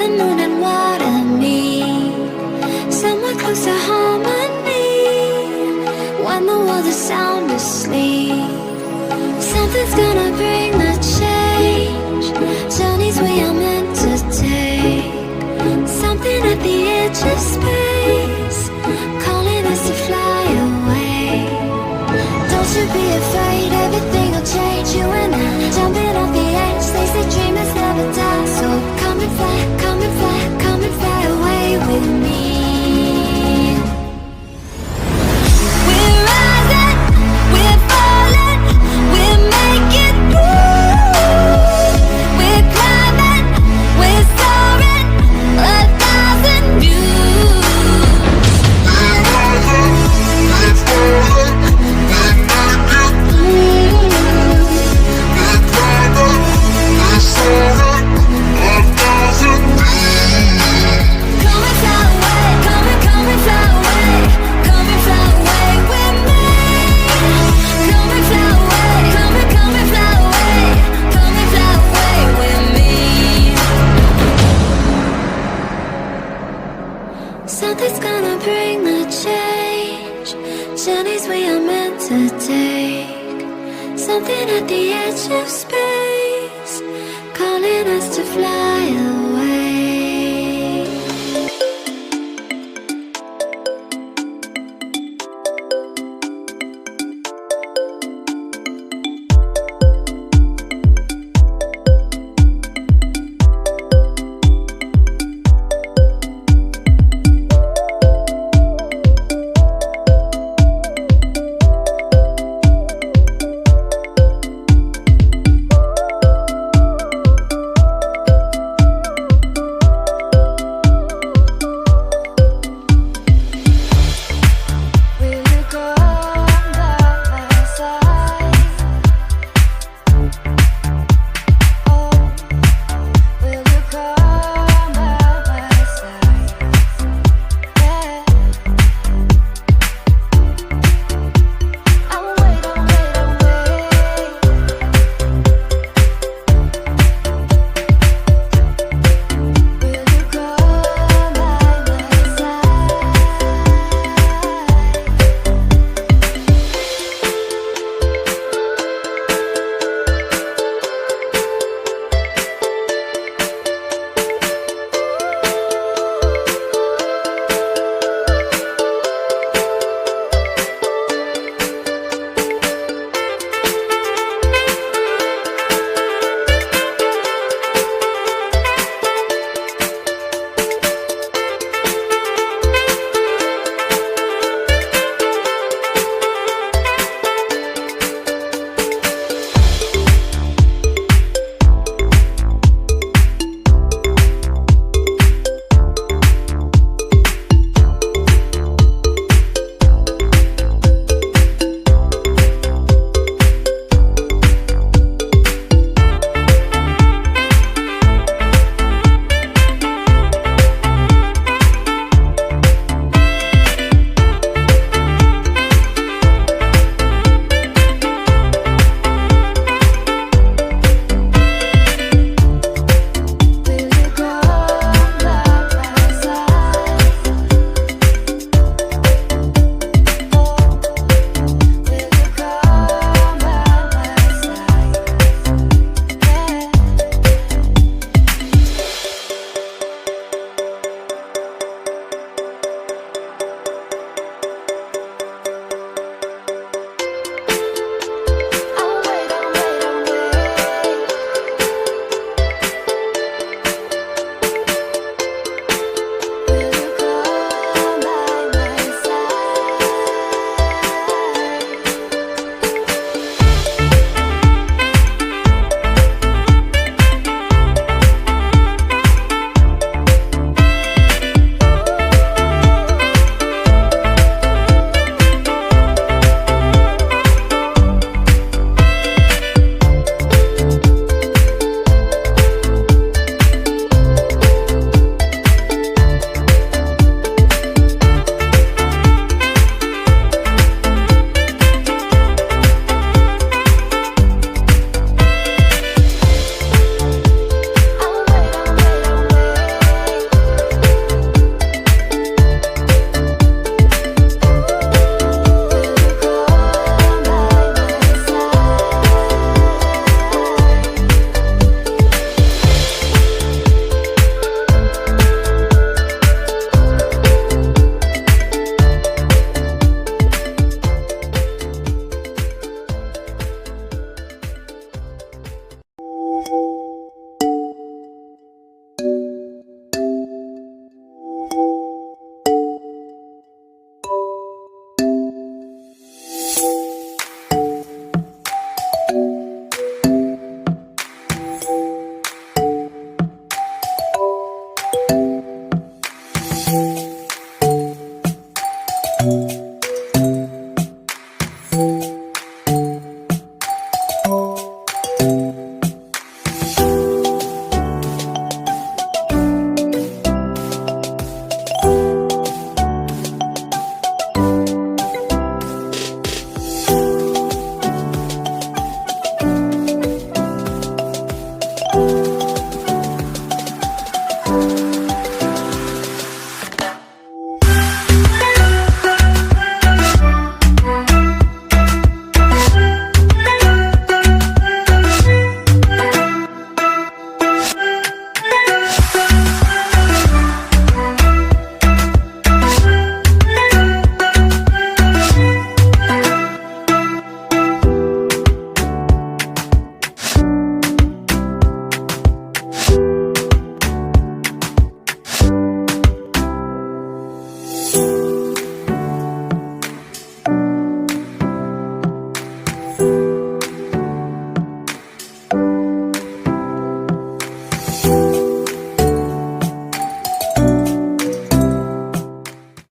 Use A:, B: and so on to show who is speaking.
A: the moon and water me somewhere close to harmony. When the world is sound asleep, something's gonna bring the change. Journeys we are meant to take, something at the edge of space, calling us to fly away. Don't you be afraid, everything will change. You and I, jumping off the edge. They say dreamers never die, so come and fly, come and fly, come and fly away with me. We're rising, we're falling, we're making through. We're climbing, we're soaring, 1,000 views. We're rising, we're falling, we're making through. We're climbing, we're soaring, 1,000 views. Come and fly away, come and fly away, come and fly away with me. Come and fly away, come and fly away, come and fly away with me. Something's gonna bring the change. Journeys we are meant to take, something at the edge of space, calling us to fly